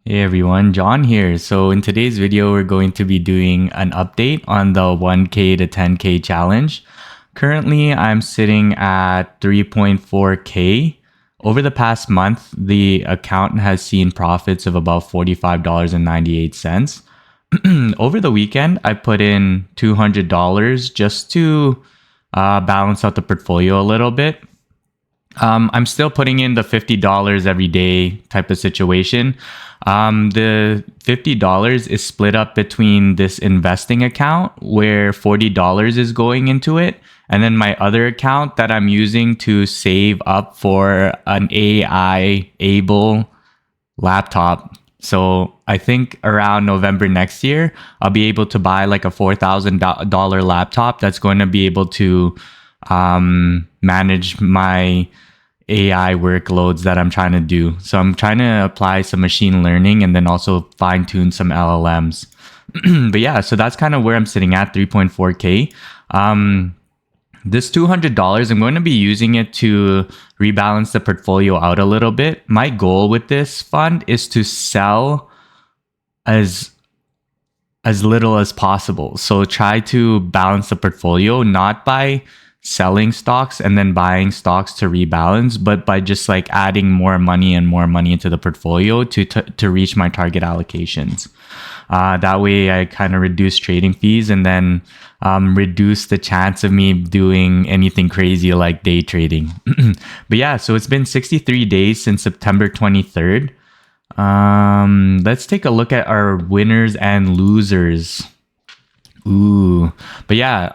Hey everyone, John here. So in today's video, we're going to be doing an update on the 1K to 10K challenge. Currently, I'm sitting at 3.4K. Over the past month, the account has seen profits of about $45.98. Over the weekend, I put in $200 just to balance out the portfolio a little bit. I'm still putting in the $50 every day type of situation. The $50 is split up between this investing account where $40 is going into it, and then my other account that I'm using to save up for an AI able laptop. So I think around November next year, I'll be able to buy like a $4,000 laptop that's going to be able to manage my AI workloads that I'm trying to do. So I'm trying to apply some machine learning and then also fine tune some LLMs. But yeah, so that's kind of where I'm sitting at 3.4K. This $200, I'm going to be using it to rebalance the portfolio out a little bit. My goal with this fund is to sell as little as possible. So try to balance the portfolio, not by selling stocks and then buying stocks to rebalance, but by just like adding more money and more money into the portfolio to reach my target allocations. That way I kind of reduce trading fees and then reduce the chance of me doing anything crazy like day trading. But yeah, so it's been 63 days since September 23rd. Let's take a look at our winners and losers. Ooh, but yeah,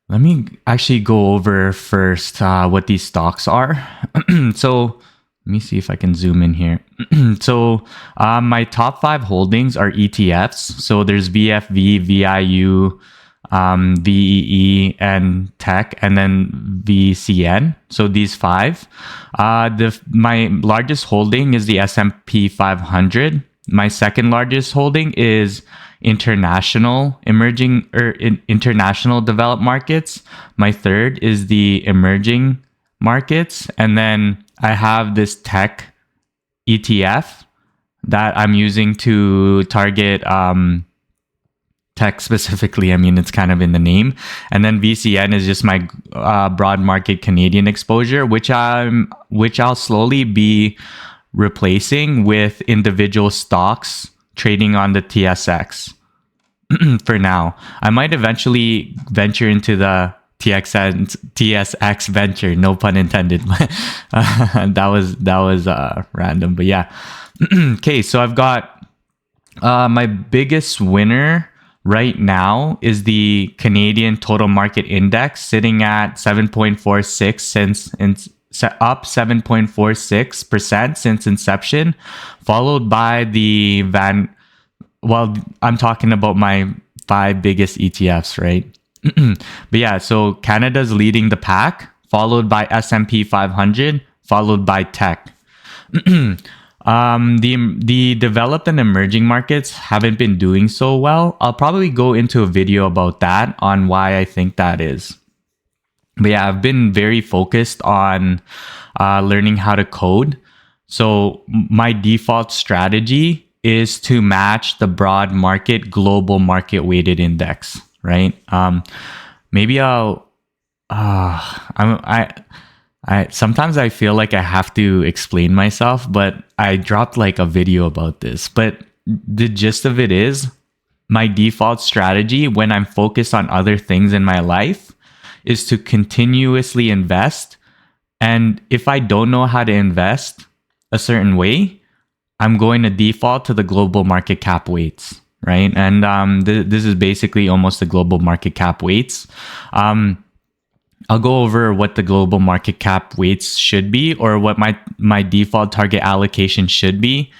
let me actually go over first what these stocks are. So let me see if I can zoom in here. So my top 5 holdings are ETFs. So there's VFV, VIU, VEE, and Tech, and then VCN. So these 5. My largest holding is the S&P 500. My second largest holding is international international developed markets. My third is the emerging markets, and then I have this tech ETF that I'm using to target tech specifically. I mean, it's kind of in the name. And then VCN is just my broad market Canadian exposure, which I'll slowly be replacing with individual stocks trading on the TSX. For now, I might eventually venture into the TSX venture. No pun intended. That was random, but yeah. Okay, so I've got my biggest winner right now is the Canadian Total Market Index, sitting at 7.46 up 7.46% since inception, followed by the I'm talking about my 5 biggest ETFs, right? But yeah, so Canada's leading the pack, followed by S&P 500, followed by tech. The developed and emerging markets haven't been doing so well. I'll probably go into a video about that on why I think that is. But yeah, I've been very focused on learning how to code. So my default strategy is to match the broad market global market weighted index, right? Maybe I sometimes I feel like I have to explain myself, but I dropped like a video about this. But the gist of it is my default strategy when I'm focused on other things in my life is to continuously invest. And if I don't know how to invest a certain way, I'm going to default to the global market cap weights, right? And this is basically almost the global market cap weights. I'll go over what the global market cap weights should be, or what my default target allocation should be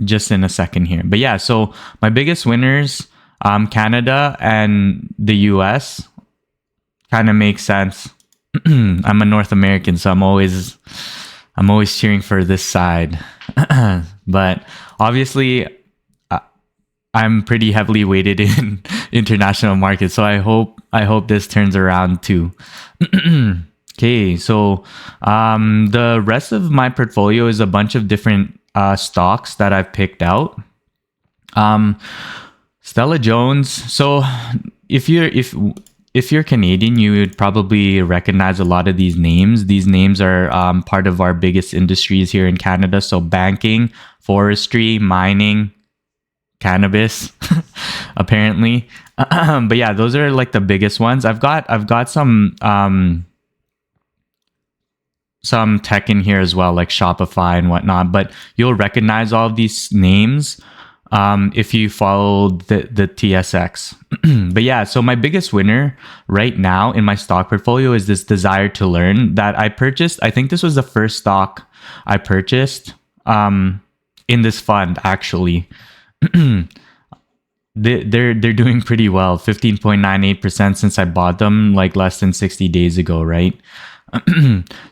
just in a second here. But yeah, so my biggest winners, Canada and the US. Kind of makes sense. I'm a North American, so I'm always cheering for this side. But obviously, I'm pretty heavily weighted in international markets, so I hope this turns around too. Okay, so the rest of my portfolio is a bunch of different stocks that I've picked out. Stella Jones. So if you're Canadian, you would probably recognize a lot of these names. These names are part of our biggest industries here in Canada. So banking, forestry, mining, cannabis, apparently. But yeah, those are like the biggest ones. I've got some tech in here as well, like Shopify and whatnot. But you'll recognize all of these names if you follow the TSX. But yeah, so my biggest winner right now in my stock portfolio is this Desire to Learn that I purchased. I think this was the first stock I purchased in this fund, actually. They're doing pretty well, 15.98% since I bought them like less than 60 days ago, right?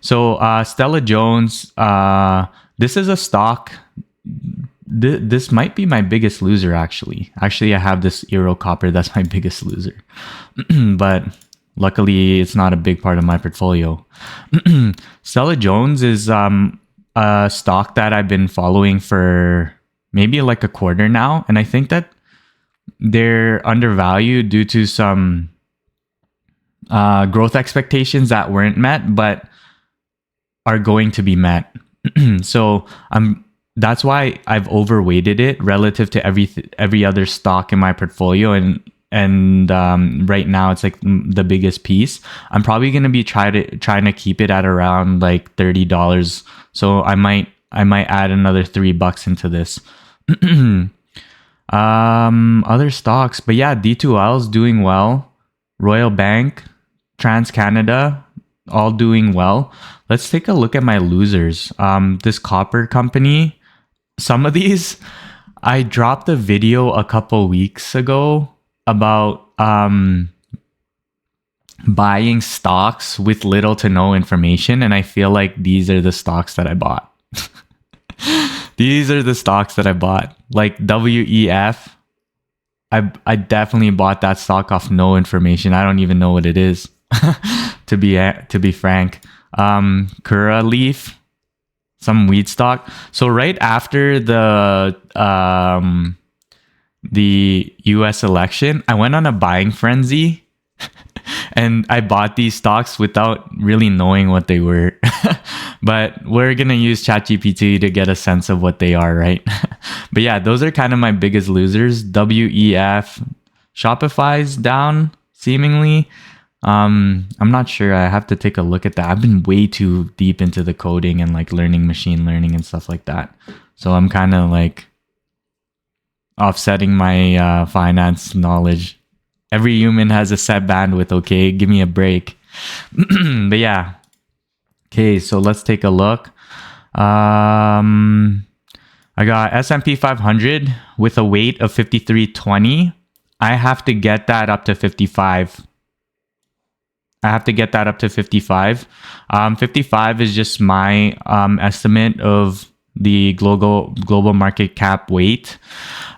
So Stella Jones, this is a stock. This might be my biggest loser, actually. Actually, I have this Euro Copper. That's my biggest loser. But luckily, it's not a big part of my portfolio. Stella Jones is a stock that I've been following for maybe like a quarter now. And I think that they're undervalued due to some growth expectations that weren't met, but are going to be met. So that's why I've overweighted it relative to every other stock in my portfolio, and right now it's like the biggest piece. I'm probably going to be trying to keep it at around like $30. So I might add another $3 into this. Other stocks, but yeah, D2L's doing well. Royal Bank, TransCanada, all doing well. Let's take a look at my losers. This copper company, some of these, I dropped a video a couple weeks ago about buying stocks with little to no information, and I feel like these are the stocks that I bought. These are the stocks that I bought. Like WEF, I definitely bought that stock off no information. I don't even know what it is, to be frank. Kura Leaf, some weed stock. So right after the US election, I went on a buying frenzy and I bought these stocks without really knowing what they were. But we're going to use Chatgpt to get a sense of what they are, right? But yeah, those are kind of my biggest losers. WEF, Shopify's down, seemingly. I'm not sure. I have to take a look at that. I've been way too deep into the coding and like learning machine learning and stuff like that. So I'm kind of like offsetting my finance knowledge. Every human has a set bandwidth, okay? Give me a break. But yeah. Okay, so let's take a look. I got S&P 500 with a weight of 5320. I have to get that up to 55. 55. 55 is just my estimate of the global market cap weight.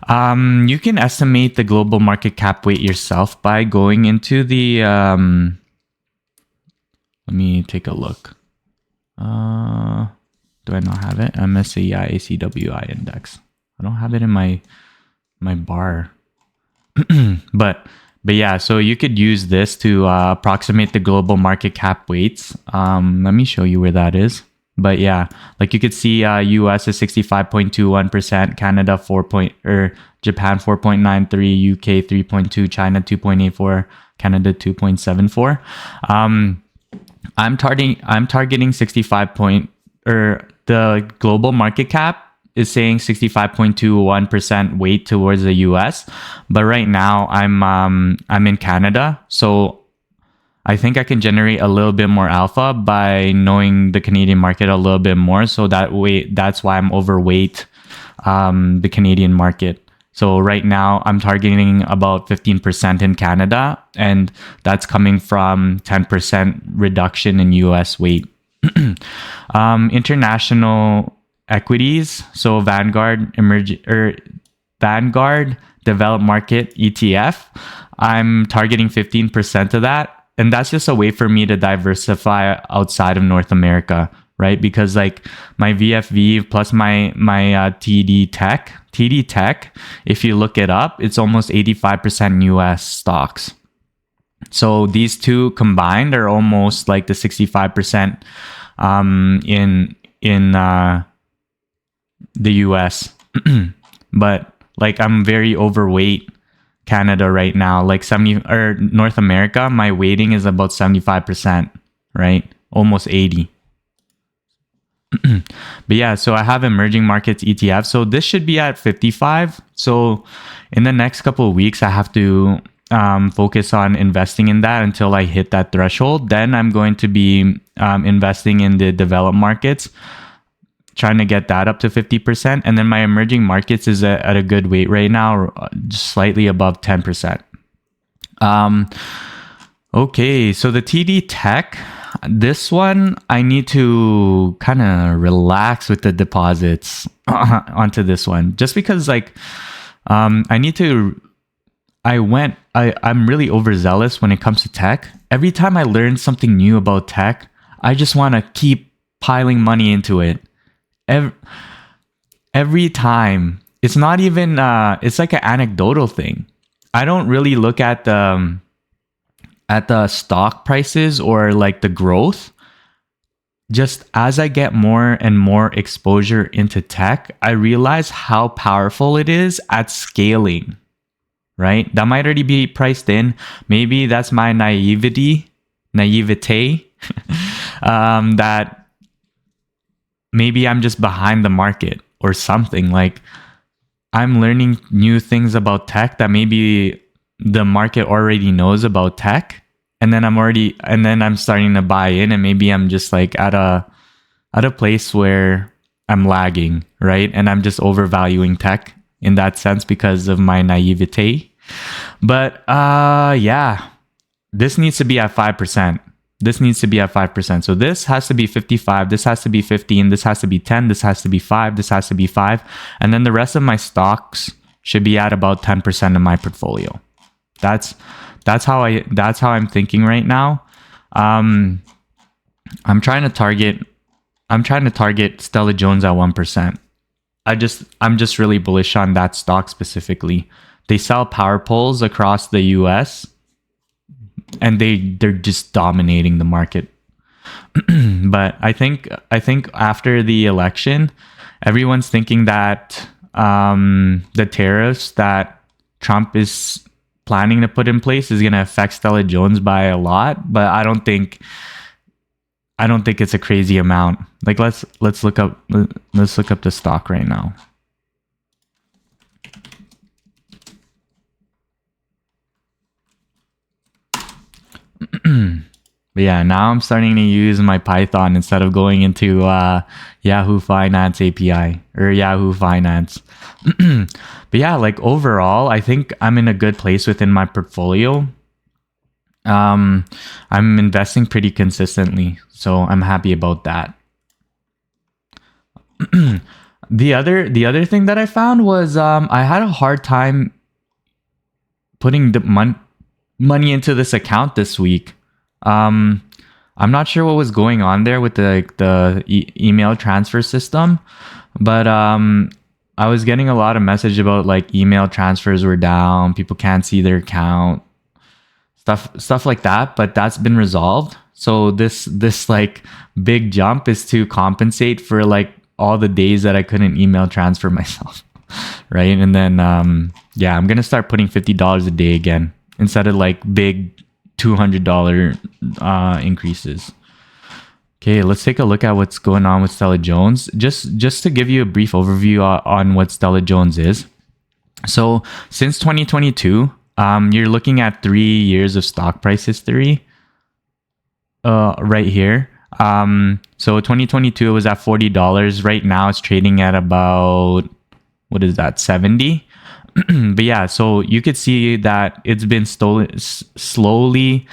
You can estimate the global market cap weight yourself by going into the... let me take a look. Do I not have it? MSCI ACWI index. I don't have it in my bar. but yeah, so you could use this to approximate the global market cap weights. Let me show you where that is. But yeah, like you could see, US is 65.21%, Canada Japan 4.93, UK 3.2, China 2.84, Canada 2.74. I'm targeting 65 the global market cap is saying 65.21% weight towards the US, but right now I'm in Canada, so I think I can generate a little bit more alpha by knowing the Canadian market a little bit more. So that's why I'm overweight the Canadian market. So right now I'm targeting about 15% in Canada, and that's coming from 10% reduction in US weight. International equities, so Vanguard Developed Market ETF, I'm targeting 15% of that. And that's just a way for me to diversify outside of North America. right? Because like my VFV plus my TD Tech, if you look it up, it's almost 85% US stocks. So these two combined are almost like the 65% in the US. But like I'm very overweight Canada right now, like 70, or North America, my weighting is about 75%, right? Almost 80. But yeah, so I have emerging markets ETF. So this should be at 55. So in the next couple of weeks, I have to focus on investing in that until I hit that threshold. Then I'm going to be investing in the developed markets, trying to get that up to 50%. And then my emerging markets is at a good weight right now, just slightly above 10%. Okay, so the TD Tech, this one, I need to kind of relax with the deposits onto this one. Just because like, I'm really overzealous when it comes to tech. Every time I learn something new about tech, I just want to keep piling money into it. Every time. It's not even, it's like an anecdotal thing. I don't really look at the stock prices or like the growth. Just as I get more and more exposure into tech, I realize how powerful it is at scaling, right? That might already be priced in. Maybe that's my naivete, that maybe I'm just behind the market or something. Like I'm learning new things about tech that maybe the market already knows about tech. And then I'm starting to buy in, and maybe I'm just like at a place where I'm lagging, right? And I'm just overvaluing tech in that sense because of my naivete. But yeah, this needs to be at 5%. This needs to be at 5%. So this has to be 55. This has to be 15. This has to be 10. This has to be 5. This has to be 5. And then the rest of my stocks should be at about 10% of my portfolio. That's how I'm thinking right now. I'm trying to target Stella Jones at 1%. I'm just really bullish on that stock specifically. They sell power poles across the US, and they're just dominating the market. But I think after the election, everyone's thinking that the tariffs that Trump is planning to put in place is going to affect Stella Jones by a lot, but I don't think it's a crazy amount. Like let's look up the stock right now. But yeah, now I'm starting to use my Python instead of going into Yahoo Finance API or Yahoo Finance. But yeah, like overall, I think I'm in a good place within my portfolio. I'm investing pretty consistently, so I'm happy about that. The other thing that I found was I had a hard time putting the money into this account this week. I'm not sure what was going on there with the email transfer system, but I was getting a lot of message about like email transfers were down, people can't see their account, stuff like that, but that's been resolved. So this like big jump is to compensate for like all the days that I couldn't email transfer myself. Right? And then yeah, I'm going to start putting $50 a day again instead of like big $200 increases. Okay, let's take a look at what's going on with Stella Jones. Just to give you a brief overview on what Stella Jones is. So since 2022, you're looking at 3 years of stock price history right here. So 2022 it was at $40. Right now it's trading at about, what is that, 70? But yeah, so you could see that it's been slowly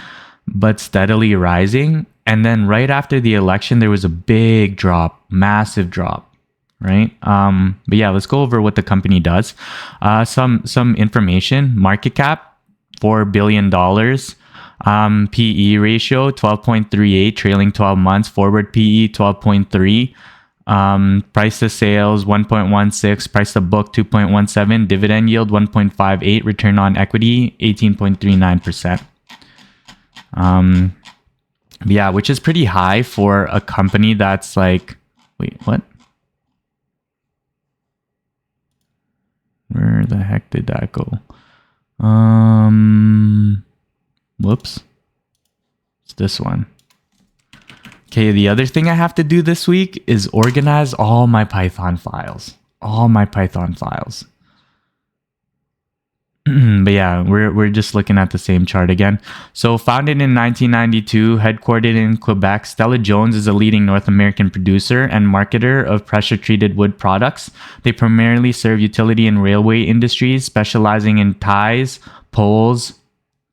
but steadily rising. And then right after the election, there was a big drop, massive drop, right? But yeah, let's go over what the company does. Some information: market cap, $4 billion. PE ratio 12.38, trailing 12 months. Forward PE 12.3. Price to sales 1.16, price to book 2.17, dividend yield 1.58, return on equity 18.39%. Yeah, which is pretty high for a company that's like, wait, what? Where the heck did that go? Whoops. It's this one. Okay, the other thing I have to do this week is organize all my Python files. But yeah, we're just looking at the same chart again. So founded in 1992, headquartered in Quebec, Stella Jones is a leading North American producer and marketer of pressure-treated wood products. They primarily serve utility and railway industries, specializing in ties, poles,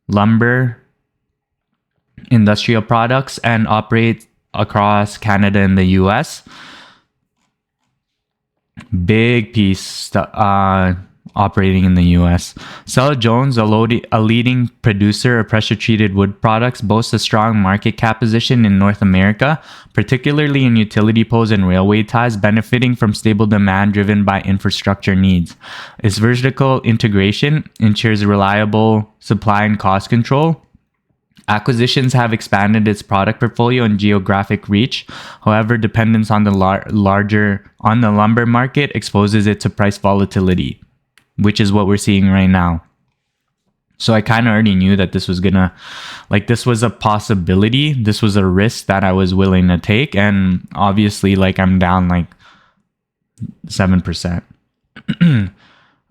lumber, industrial products, and operate across Canada and the US. Big piece operating in the US. Stella Jones, a leading producer of pressure-treated wood products, boasts a strong market cap position in North America, particularly in utility poles and railway ties, benefiting from stable demand driven by infrastructure needs. Its vertical integration ensures reliable supply and cost control. Acquisitions have expanded its product portfolio and geographic reach. However, dependence on the lumber market exposes it to price volatility, which is what we're seeing right now. So I kind of already knew that this was this was a possibility. This was a risk that I was willing to take. And obviously, I'm down 7%.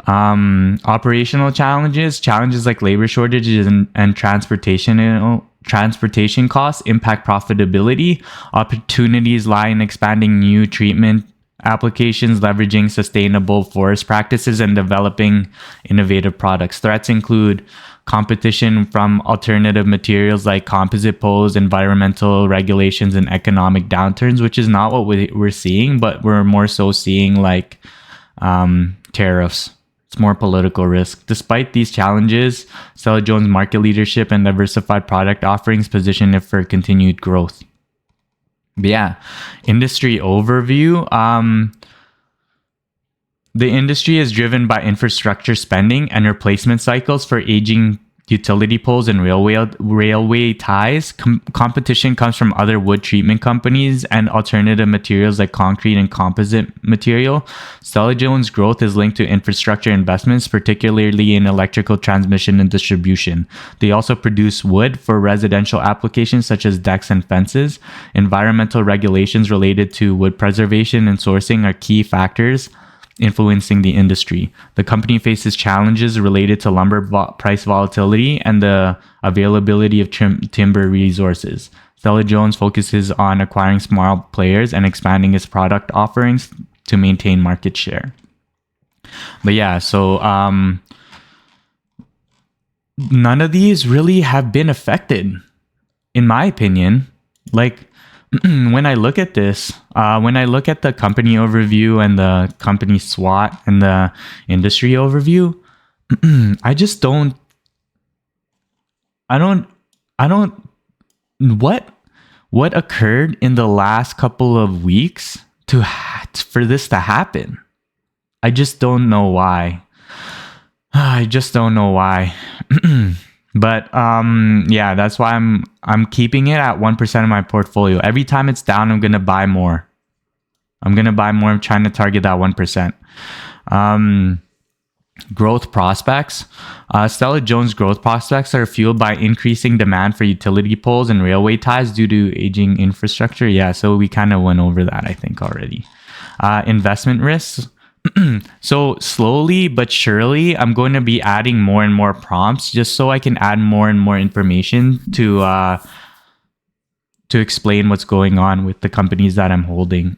Operational challenges like labor shortages and transportation costs impact profitability. Opportunities lie in expanding new treatment applications, leveraging sustainable forest practices, and developing innovative products. Threats include competition from alternative materials like composite poles, environmental regulations, and economic downturns, which is not what we're seeing, but we're more so seeing tariffs. It's more political risk. Despite these challenges, Stella Jones' market leadership and diversified product offerings position it for continued growth. But yeah, industry overview. The industry is driven by infrastructure spending and replacement cycles for aging utility poles and railway ties. Competition comes from other wood treatment companies and alternative materials like concrete and composite material. Stella Jones' growth is linked to infrastructure investments, particularly in electrical transmission and distribution. They also produce wood for residential applications such as decks and fences. Environmental regulations related to wood preservation and sourcing are key factors influencing the industry. The company faces challenges related to lumber price volatility and the availability of timber resources. Stella Jones focuses on acquiring small players and expanding its product offerings to maintain market share. But yeah, so none of these really have been affected, in my opinion. When I look at this, when I look at the company overview and the company SWOT and the industry overview, I just don't, what occurred in the last couple of weeks for this to happen? I just don't know why. But yeah, that's why I'm keeping it at 1% of my portfolio. Every time it's down, I'm gonna buy more. I'm trying to target that 1%. Growth prospects. Stella Jones' growth prospects are fueled by increasing demand for utility poles and railway ties due to aging infrastructure. Yeah, so we kind of went over that, I think, already. Investment risks. So slowly but surely, I'm going to be adding more and more prompts just so I can add more and more information to explain what's going on with the companies that I'm holding.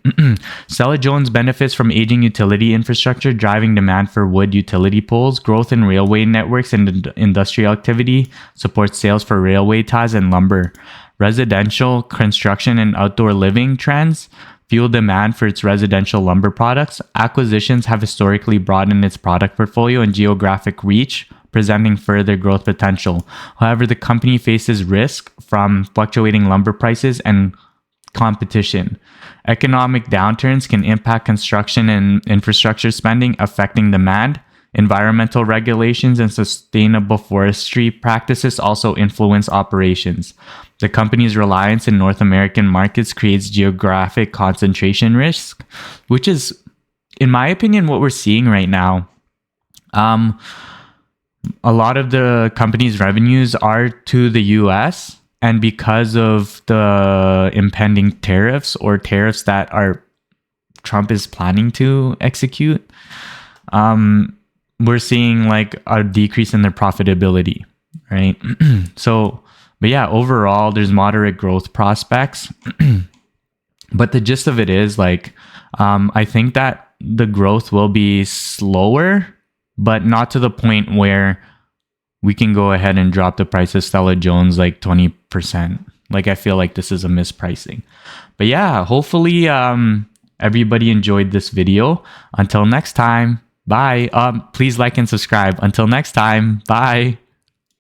Stella Jones benefits from aging utility infrastructure, driving demand for wood utility poles. Growth in railway networks and industrial activity supports sales for railway ties and lumber. Residential construction and outdoor living trends fuel demand for its residential lumber products, acquisitions have historically broadened its product portfolio and geographic reach, presenting further growth potential. However, the company faces risk from fluctuating lumber prices and competition. Economic downturns can impact construction and infrastructure spending, affecting demand. Environmental regulations and sustainable forestry practices also influence operations. The company's reliance in North American markets creates geographic concentration risk, which is, in my opinion, what we're seeing right now. A lot of the company's revenues are to the US, and because of the impending tariffs or tariffs that Trump is planning to execute, we're seeing like a decrease in their profitability, right? But yeah, overall, there's moderate growth prospects. But the gist of it is like, I think that the growth will be slower, but not to the point where we can go ahead and drop the price of Stella Jones like 20%. Like, I feel like this is a mispricing. But yeah, hopefully everybody enjoyed this video. Until next time. Bye. Please like and subscribe. Until next time. Bye.